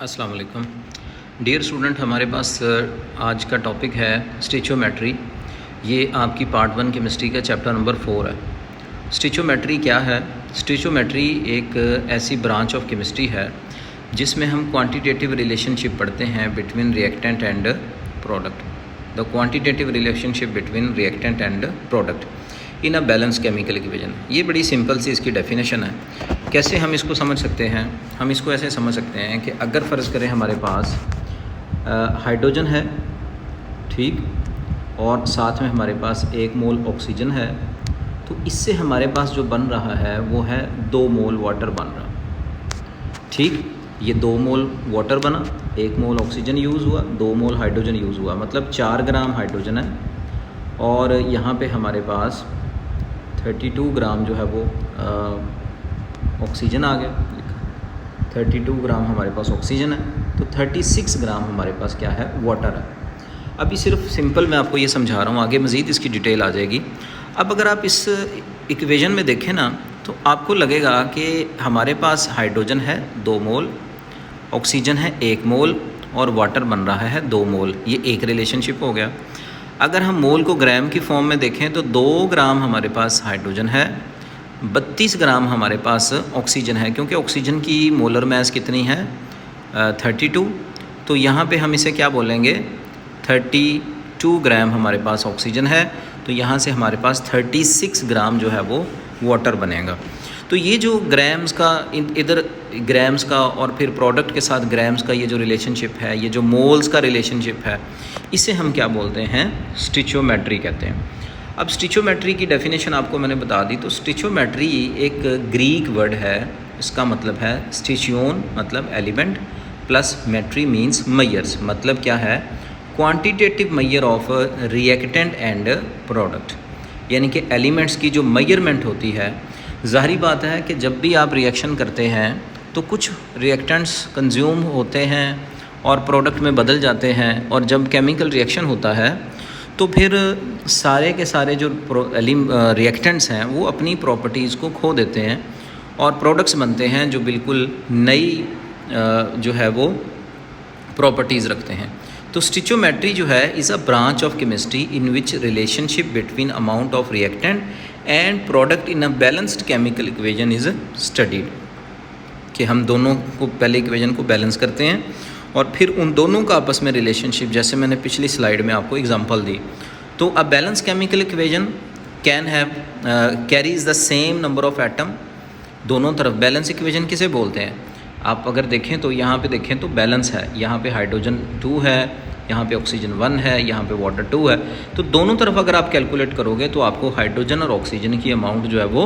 अस्सलाम वालेकुम dear student. हमारे पास आज का टॉपिक है स्टिचोमेट्री। ये आपकी पार्ट 1 केमिस्ट्री का चैप्टर नंबर 4 है। स्टिचोमेट्री क्या है? स्टिचोमेट्री एक ऐसी ब्रांच ऑफ केमिस्ट्री है जिसमें हम क्वांटिटेटिव रिलेशनशिप पढ़ते हैं between reactant and product. The quantitative relationship between reactant and product in a balance chemical equation. ये बड़ी सिंपल सी इसकी डेफिनेशन है। कैसे हम इसको समझ सकते हैं? हम इसको ऐसे समझ सकते हैं कि अगर फ़र्ज़ करें हमारे पास हाइड्रोजन है, ठीक, और साथ में हमारे पास 1 मोल ऑक्सीजन है, तो इससे हमारे पास जो बन रहा है वो है 2 मोल वाटर बन रहा। ठीक, ये 2 मोल वाटर बना, 1 मोल ऑक्सीजन यूज़ हुआ, 2 मोल हाइड्रोजन यूज़ हुआ, मतलब 4 ग्राम हाइड्रोजन है। और यहाँ पे हमारे पास 32 ग्राम जो है वो ऑक्सीजन आ गया। 32 ग्राम हमारे पास ऑक्सीजन है, तो 36 ग्राम हमारे पास क्या है? वाटर है। अभी सिर्फ सिंपल मैं आपको ये समझा रहा हूँ, आगे मज़ीद इसकी डिटेल आ जाएगी। अब अगर आप इस इक्वेशन में देखें ना, तो आपको लगेगा कि हमारे पास हाइड्रोजन है 2 मोल, ऑक्सीजन है 1 मोल और वाटर बन रहा है 2 मोल। ये एक रिलेशनशिप हो गया। अगर हम मोल को ग्राम की फॉर्म में देखें तो 2 ग्राम हमारे पास हाइड्रोजन है, 32 ग्राम हमारे पास ऑक्सीजन है। क्योंकि ऑक्सीजन की मोलर मैस कितनी है? 32। तो यहाँ पे हम इसे क्या बोलेंगे? 32 ग्राम हमारे पास ऑक्सीजन है, तो यहाँ से हमारे पास 36 ग्राम जो है वो वाटर बनेगा। तो ये जो ग्राम्स का इधर ग्राम्स का और फिर प्रोडक्ट के साथ ग्राम्स का ये जो रिलेशनशिप है, ये जो मोल्स का रिलेशनशिप है, इसे हम क्या बोलते हैं? स्टिचोमेट्री कहते हैं। अब स्टिचोमेट्री की डेफिनेशन आपको मैंने बता दी। तो स्टिचोमेट्री एक ग्रीक वर्ड है, इसका मतलब है स्टिचियोन मतलब एलिमेंट, प्लस मेट्री मीन्स मैयर्स। मतलब क्या है? Quantitative measure of reactant and product, यानी कि एलिमेंट्स की जो मैयरमेंट होती है। ज़ाहिरी बात है कि जब भी आप रिएक्शन करते हैं तो कुछ रिएक्टेंट्स कंज्यूम होते हैं और प्रोडक्ट में बदल जाते हैं, और जब केमिकल रिएक्शन होता है तो फिर सारे के सारे जो रिएक्टेंट्स हैं वो अपनी प्रॉपर्टीज़ को खो देते हैं और प्रोडक्ट्स बनते हैं जो बिल्कुल नई जो है वो प्रॉपर्टीज़ रखते हैं। तो स्टिचोमेट्री जो है is a branch of chemistry in which relationship between amount of reactant and product in a balanced chemical equation is studied. कि हम दोनों को पहले इक्वेशन को बैलेंस करते हैं और फिर उन दोनों का आपस में रिलेशनशिप, जैसे मैंने पिछली स्लाइड में आपको एग्जांपल दी। तो a balance chemical equation can have carries the same number of atom. दोनों तरफ बैलेंस इक्वेशन किसे बोलते हैं? आप अगर देखें तो यहाँ पे देखें तो बैलेंस है, यहाँ पे हाइड्रोजन 2 है, यहाँ पे ऑक्सीजन 1 है, यहाँ पे वाटर 2 है। तो दोनों तरफ अगर आप कैलकुलेट करोगे तो आपको हाइड्रोजन और ऑक्सीजन की अमाउंट जो है वो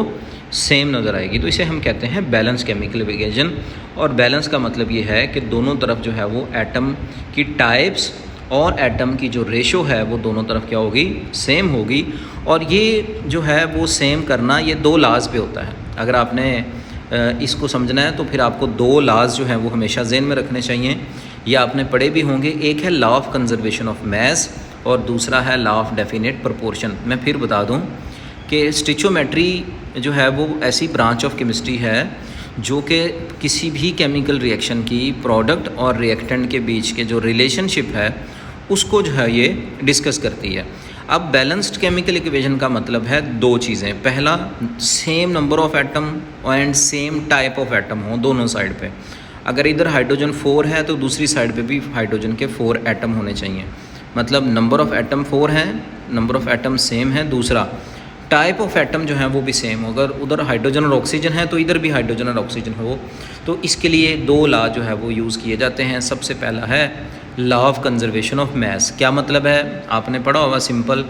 सेम नज़र आएगी। तो इसे हम कहते हैं बैलेंस केमिकल इक्वेशन। और बैलेंस का मतलब ये है कि दोनों तरफ जो है वो एटम की टाइप्स और एटम की जो रेशो है वो दोनों तरफ क्या होगी? सेम होगी। और ये जो है वो सेम करना ये 2 लाज पे होता है। अगर आपने इसको समझना है तो फिर आपको 2 लाज जो हैं वो हमेशा ज़हन में रखने चाहिए। या आपने पढ़े भी होंगे। एक है law of conservation of mass और दूसरा है लॉ ऑफ डेफिनेट प्रोपोर्शन। मैं फिर बता दूं कि स्टिचोमेट्री जो है वो ऐसी ब्रांच ऑफ केमिस्ट्री है जो कि किसी भी केमिकल रिएक्शन की प्रोडक्ट और रिएक्टेंट के बीच के जो रिलेशनशिप है उसको जो है ये डिस्कस करती है। अब बैलेंस्ड केमिकल इक्वेशन का मतलब है 2 चीज़ें। पहला, same number of atom and same type of atom हो दोनों साइड पे। अगर इधर हाइड्रोजन 4 है तो दूसरी साइड पे भी हाइड्रोजन के 4 एटम होने चाहिए। मतलब नंबर ऑफ़ एटम 4 है, नंबर ऑफ़ एटम सेम है। दूसरा, टाइप ऑफ एटम जो है वो भी सेम हो। अगर उधर हाइड्रोजन और ऑक्सीजन है तो इधर भी हाइड्रोजन और ऑक्सीजन हो। तो इसके लिए 2 लॉ जो है वो यूज़ किए जाते हैं। सबसे पहला है law of conservation of mass. क्या मतलब है? आपने पढ़ा होगा सिंपल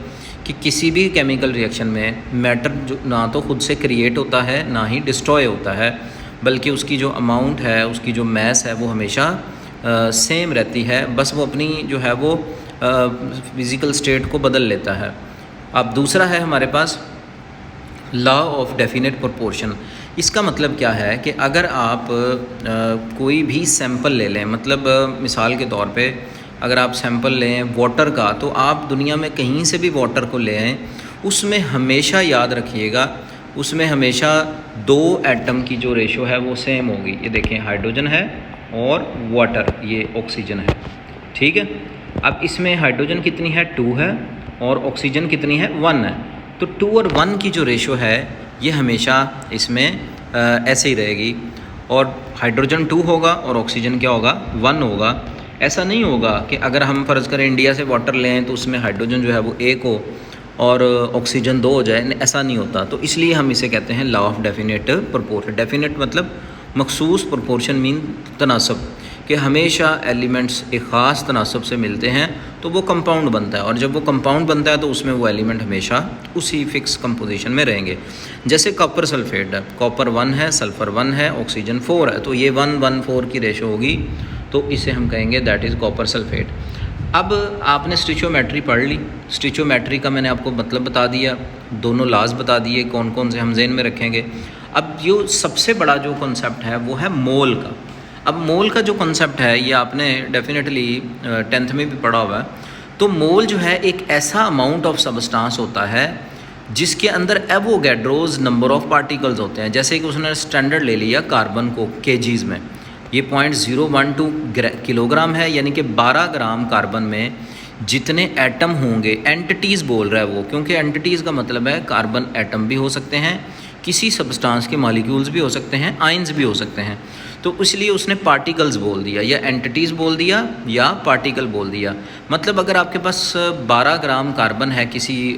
कि किसी भी केमिकल रिएक्शन में मैटर जो ना तो खुद से क्रिएट होता है ना ही डिस्ट्रॉय होता है, बल्कि उसकी जो अमाउंट है, उसकी जो मैस है वो हमेशा सेम रहती है। बस वो अपनी जो है वो फिज़िकल स्टेट को बदल लेता है। अब दूसरा है हमारे पास लॉ ऑफ डेफिनेट प्रोपोर्शन। इसका मतलब क्या है कि अगर आप कोई भी सैंपल ले लें, मतलब मिसाल के तौर पे अगर आप सैंपल लें वाटर का, तो आप दुनिया में कहीं से भी वाटर को ले आएँ, उसमें हमेशा याद रखिएगा उसमें हमेशा 2 एटम की जो रेशो है वो सेम होगी। ये देखें, हाइड्रोजन है और वाटर ये ऑक्सीजन है, ठीक है। अब इसमें हाइड्रोजन कितनी है 2 है और ऑक्सीजन कितनी है 1 है। तो 2 और 1 की जो रेशो है ये हमेशा इसमें ऐसे ही रहेगी, और हाइड्रोजन 2 होगा और ऑक्सीजन क्या होगा 1 होगा। ऐसा नहीं होगा कि अगर हम फ़र्ज़ करें इंडिया से वाटर लें तो उसमें हाइड्रोजन जो है वो 1 हो और ऑक्सीजन 2 हो जाए, ऐसा नहीं होता। तो इसलिए हम इसे कहते हैं law of definite proportion. Definite मतलब मखसूस, प्रोपोर्शन मीन तनासब, कि हमेशा एलिमेंट्स एक ख़ास तनासब से मिलते हैं तो वो कंपाउंड बनता है, और जब वो कंपाउंड बनता है तो उसमें वो एलिमेंट हमेशा उसी फिक्स कंपोजिशन में रहेंगे। जैसे कॉपर सल्फेट है, कॉपर 1 है, सल्फ़र 1 है, ऑक्सीजन 4 है, तो ये 1:1:4 की रेशो होगी, तो इसे हम कहेंगे दैट इज़ कॉपर सल्फेट। अब आपने स्टिचोमेट्री पढ़ ली, स्टिचोमेट्री का मैंने आपको मतलब बता दिया, दोनों लाज बता दिए कौन कौन से हम ज़हन में रखेंगे। अब जो सबसे बड़ा जो कॉन्सेप्ट है वो है मोल का। अब मोल का जो कॉन्सेप्ट है ये आपने डेफिनेटली 10th में भी पढ़ा हुआ है। तो मोल जो है एक ऐसा अमाउंट ऑफ सबस्टांस होता है जिसके अंदर एवोगैड्रोज नंबर ऑफ पार्टिकल्स होते हैं। जैसे कि उसने स्टैंडर्ड ले लिया कार्बन को केजीज़ में, ये 0.012 किलोग्राम है, यानी कि 12 ग्राम कार्बन में जितने एटम होंगे, एंटिटीज़ बोल रहा है वो, क्योंकि एंटिटीज़ का मतलब है कार्बन एटम भी हो सकते हैं, किसी सब्सटेंस के मॉलिक्यूल्स भी हो सकते हैं, आयंस भी हो सकते हैं। तो इसलिए उसने पार्टिकल्स बोल दिया, या एंटिटीज़ बोल दिया, या पार्टिकल बोल दिया। मतलब अगर आपके पास 12 ग्राम कार्बन है किसी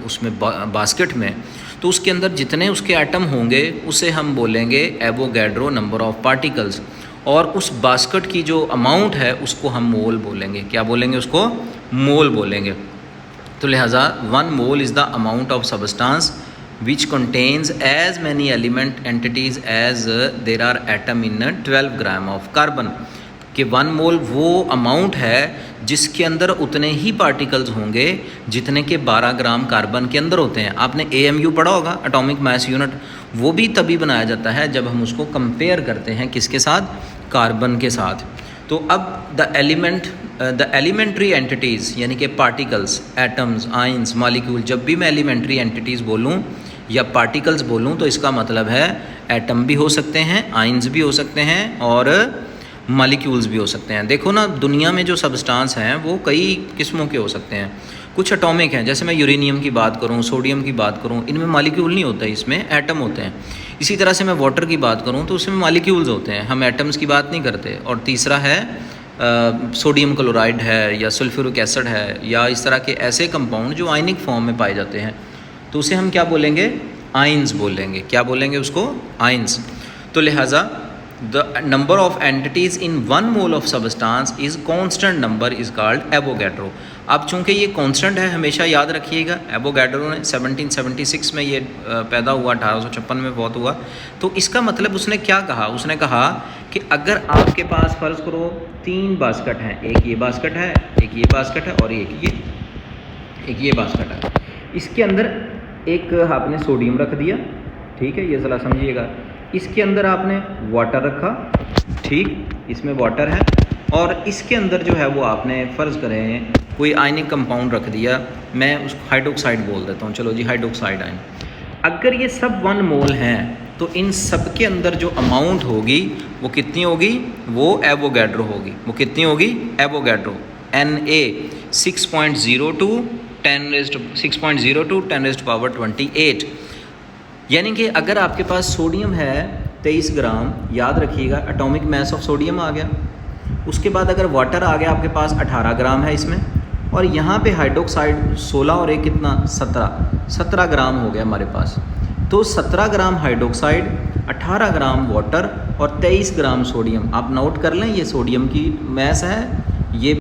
उसमें बास्केट में, तो उसके अंदर जितने उसके एटम होंगे उसे हम बोलेंगे एवोगैड्रो नंबर ऑफ पार्टिकल्स, और उस बास्केट की जो अमाउंट है उसको हम मोल बोलेंगे। क्या बोलेंगे? उसको मोल बोलेंगे। तो लिहाजा 1 mole is the amount of substance which contains as many element entities as there are atom in 12 gram of carbon। कि 1 मोल वो अमाउंट है जिसके अंदर उतने ही पार्टिकल्स होंगे जितने के 12 ग्राम कार्बन के अंदर होते हैं। आपने AMU पढ़ा होगा, एटॉमिक मास यूनिट, वो भी तभी बनाया जाता है जब हम उसको कंपेयर करते हैं किसके साथ? कार्बन के साथ। तो अब द एलिमेंट्री एंटिटीज़ यानी कि पार्टिकल्स, एटम्स, आयंस, मॉलिक्यूल, जब भी मैं एलिमेंट्री एंटिटीज़ बोलूँ या पार्टिकल्स बोलूँ तो इसका मतलब है एटम भी हो सकते हैं, आयंस भी हो सकते हैं, और मॉलिक्यूल्स भी हो सकते हैं। देखो ना, दुनिया में जो सबस्टांस हैं वो कई किस्मों के हो सकते हैं। कुछ एटॉमिक हैं, जैसे मैं यूरेनियम की बात करूँ, सोडियम की बात करूँ, इनमें मॉलिक्यूल नहीं होता, इसमें एटम होते हैं। इसी तरह से मैं वाटर की बात करूँ तो उसमें मॉलिक्यूल्स होते हैं, हम एटम्स की बात नहीं करते। और तीसरा है सोडियम क्लोराइड है, या सल्फ्यूरिक एसिड है, या इस तरह के ऐसे कंपाउंड जो आयनिक फॉर्म में पाए जाते हैं, तो उसे हम क्या बोलेंगे? आयंस बोलेंगे। क्या बोलेंगे उसको? आयंस। तो लिहाजा the number of entities in 1 mole of substance is constant number is called Avogadro. अब चूँकि ये कॉन्स्टेंट है, हमेशा याद रखिएगा, एवोगैड्रो ने 1776 में ये पैदा हुआ, 1856 में बहुत हुआ। तो इसका मतलब उसने क्या कहा? उसने कहा कि अगर आपके पास फ़र्ज़ करो 3 बास्केट हैं, एक ये बास्केट है, एक ये बास्केट है, और एक ये बास्केट है, इसके अंदर एक आपने सोडियम रख दिया, ठीक है, ये ज़रा समझिएगा। इसके अंदर आपने वाटर रखा, ठीक, इसमें वाटर है, और इसके अंदर जो है वो आपने फ़र्ज़ करें कोई आयनिक कंपाउंड रख दिया, मैं उसको हाइड्रोक्साइड बोल देता हूँ, चलो जी हाइड्रोक्साइड आयन। अगर ये सब 1 मोल हैं तो इन सब के अंदर जो अमाउंट होगी वो कितनी होगी? वो एवोगैड्रो होगी। वो कितनी होगी? एवोगैड्रो। Na 6.02 10⁻²⁰ यानी कि अगर आपके पास सोडियम है 23 ग्राम, याद रखिएगा एटॉमिक मास ऑफ सोडियम आ गया। उसके बाद अगर वाटर आ गया आपके पास 18 ग्राम है इसमें, और यहाँ पे हाइड्रोक्साइड 16 और एक कितना 17 ग्राम हो गया हमारे पास। तो 17 ग्राम हाइड्रोक्साइड, 18 ग्राम वाटर और 23 ग्राम सोडियम। आप नोट कर लें, ये सोडियम की मैस है, ये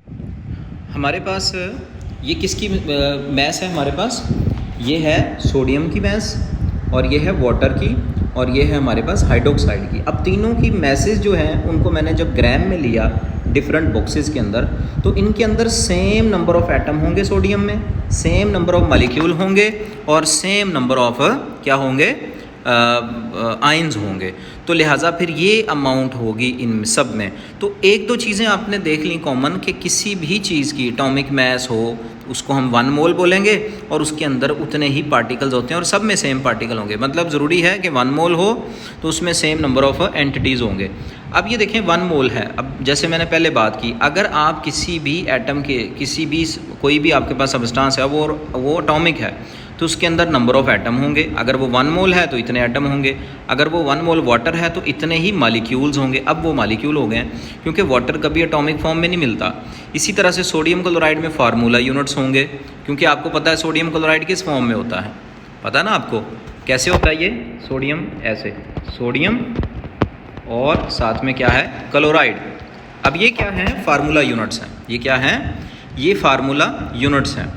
हमारे पास, ये किसकी मैस है हमारे पास? ये है सोडियम की मैस, और ये है वाटर की, और ये है हमारे पास हाइड्रोक्साइड की। अब तीनों की मैसेज जो हैं उनको मैंने जब ग्राम में लिया डिफरेंट बॉक्सेस के अंदर, तो इनके अंदर सेम नंबर ऑफ एटम होंगे सोडियम में, सेम नंबर ऑफ मॉलिक्यूल होंगे, और सेम नंबर ऑफ क्या होंगे? आयंस होंगे। तो लिहाजा फिर ये अमाउंट होगी इन सब में। तो एक दो चीज़ें आपने देख ली कॉमन, कि किसी भी चीज़ की एटॉमिक मास हो उसको हम 1 मोल बोलेंगे, और उसके अंदर उतने ही पार्टिकल्स होते हैं, और सब में सेम पार्टिकल होंगे। मतलब ज़रूरी है कि 1 मोल हो तो उसमें सेम नंबर ऑफ एंटिटीज़ होंगे। अब ये देखें 1 मोल है। अब जैसे मैंने पहले बात की, अगर आप किसी भी एटम के कोई भी आपके पास सब्सटेंस है वो एटॉमिक है, तो उसके अंदर नंबर ऑफ़ एटम होंगे। अगर वो 1 मोल है तो इतने एटम होंगे, अगर वो 1 मोल वाटर है तो इतने ही मालिक्यूल्स होंगे। अब वो मालिक्यूल हो गए हैं क्योंकि वाटर कभी एटॉमिक फॉर्म में नहीं मिलता। इसी तरह से सोडियम क्लोराइड में फार्मूला यूनिट्स होंगे, क्योंकि आपको पता है सोडियम क्लोराइड किस फॉर्म में होता है, पता है ना आपको कैसे होता है ये सोडियम, ऐसे सोडियम और साथ में क्या है क्लोराइड। अब ये क्या है, फार्मूला यूनिट्स हैं। ये क्या है, ये फार्मूला यूनिट्स हैं।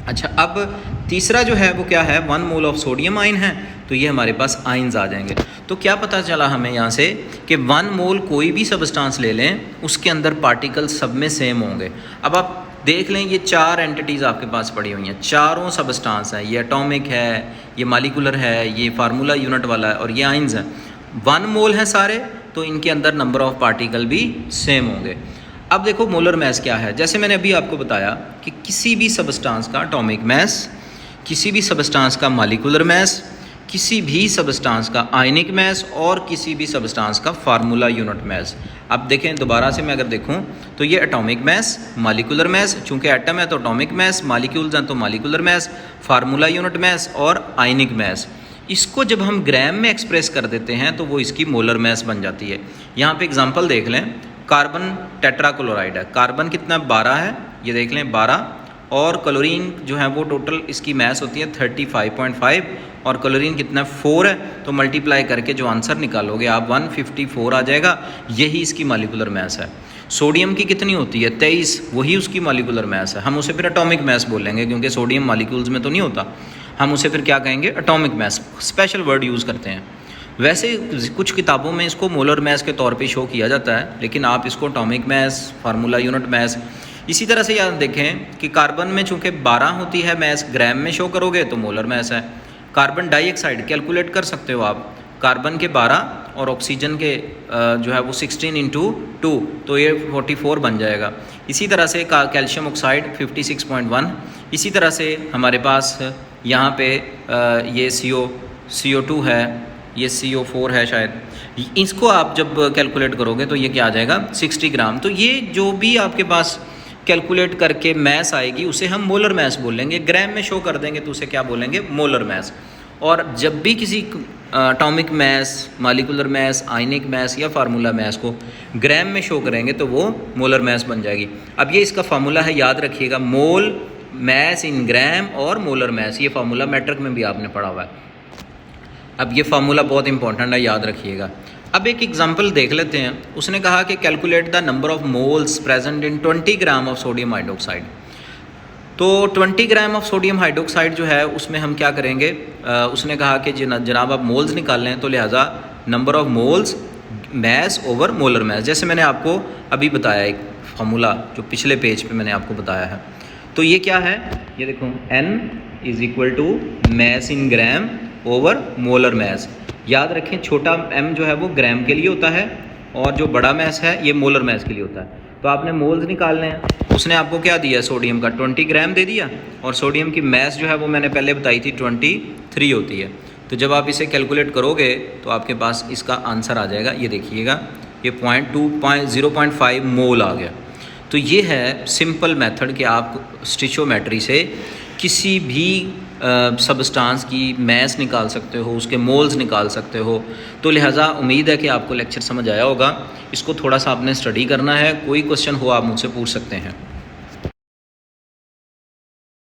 अच्छा, अब तीसरा जो है वो क्या है, 1 मोल ऑफ सोडियम आयन है, तो ये हमारे पास आयन्स आ जाएंगे। तो क्या पता चला हमें यहाँ से कि 1 मोल कोई भी सब्सटेंस ले लें, उसके अंदर पार्टिकल सब में सेम होंगे। अब आप देख लें, ये 4 एंटिटीज़ आपके पास पड़ी हुई हैं, चारों सब्सटेंस हैं। ये एटॉमिक है, ये मालिकुलर है, ये फार्मूला यूनिट वाला है और ये आयन्स हैं। 1 मोल है सारे, तो इनके अंदर नंबर ऑफ़ पार्टिकल भी सेम होंगे। अब देखो मोलर मैस क्या है। जैसे मैंने अभी आपको बताया कि किसी भी सब्सटेंस का एटॉमिक मैस, किसी भी सब्सटेंस का मालिकुलर मैस, किसी भी सब्सटेंस का आयनिक मैस और किसी भी सब्सटेंस का फार्मूला यूनिट मैस। अब देखें दोबारा से मैं अगर देखूं तो ये एटॉमिक मैस, मालिकुलर मैस, चूँकि एटम है तो एटॉमिक मैस, मालिक्यूल्स हैं तो molecular mass, formula unit mass और आयनिक मैस। इसको जब हम ग्राम में एक्सप्रेस कर देते हैं तो वो इसकी मोलर मैस बन जाती है। यहाँ पे एग्जांपल देख लें, कार्बन टेट्राक्लोराइड है, कार्बन कितना 12 है, ये देख लें 12, और क्लोरीन जो है वो टोटल इसकी मैस होती है 35.5 और क्लोरीन कितना 4 है, तो मल्टीप्लाई करके जो आंसर निकालोगे आप 154 आ जाएगा। यही इसकी मालिकुलर मैस है। सोडियम की कितनी होती है 23, वही उसकी मालिकुलर मैस है। हम उसे फिर एटॉमिक मैस बोलेंगे क्योंकि सोडियम मालिक्यूल्स में तो नहीं होता, हम उसे फिर क्या कहेंगे, atomic mass, special word use करते हैं। वैसे कुछ किताबों में इसको मोलर मैस के तौर पे शो किया जाता है, लेकिन आप इसको atomic mass, formula unit mass. इसी तरह से याद देखें कि कार्बन में चूँकि 12 होती है मैस, ग्राम में शो करोगे तो मोलर मैस है। कार्बन डाइऑक्साइड कैलकुलेट कर सकते हो आप, कार्बन के 12 और ऑक्सीजन के जो है वो 16 × 2, तो ये 44 बन जाएगा। इसी तरह से कैल्शियम ऑक्साइड 56.1। इसी तरह से हमारे पास यहाँ पे ये CO2 है, ये CO4 है शायद। इसको आप जब कैलकुलेट करोगे तो ये क्या आ जाएगा 60 ग्राम। तो ये जो भी आपके पास कैलकुलेट करके मैस आएगी उसे हम मोलर मैस बोलेंगे। ग्राम में शो कर देंगे तो उसे क्या बोलेंगे, मोलर मैस। और जब भी किसी एटॉमिक मैस, मालिकुलर मैस, आयनिक मैस या फार्मूला मैस को ग्राम में शो करेंगे तो वो मोलर मैस बन जाएगी। अब ये इसका फार्मूला है, याद रखिएगा, मोल मैस इन ग्राम और मोलर मैस। ये फार्मूला मैट्रिक में भी आपने पढ़ा हुआ है। अब ये फार्मूला बहुत इंपॉर्टेंट है, याद रखिएगा। अब एक एग्जांपल देख लेते हैं। उसने कहा कि calculate the number of moles present in 20 gram of sodium hydroxide. तो 20 ग्राम ऑफ सोडियम हाइड्रोक्साइड जो है उसमें हम क्या करेंगे, उसने कहा कि जनाब आप मोल्स निकाल लें, तो लिहाजा number of moles mass over molar mass. जैसे मैंने आपको अभी बताया एक फार्मूला जो पिछले पेज पे मैंने आपको बताया है। तो ये क्या है, ये देखो N = मैस इन ग्राम ओवर मोलर मैस। याद रखें छोटा m जो है वो ग्राम के लिए होता है और जो बड़ा मैस है ये मोलर मैस के लिए होता है। तो आपने मोल्स निकालने हैं। उसने आपको क्या दिया, सोडियम का 20 ग्राम दे दिया, और सोडियम की मैस जो है वो मैंने पहले बताई थी 23 होती है। तो जब आप इसे कैलकुलेट करोगे तो आपके पास इसका आंसर आ जाएगा, ये देखिएगा, ये 0.5 मोल आ गया। तो ये है सिंपल मेथड कि आप स्टिचोमेट्री से किसी भी सब्सटेंस की मैस निकाल सकते हो, उसके मोल्स निकाल सकते हो। तो लिहाजा उम्मीद है कि आपको लेक्चर समझ आया होगा। इसको थोड़ा सा आपने स्टडी करना है, कोई क्वेश्चन हो आप मुझसे पूछ सकते हैं।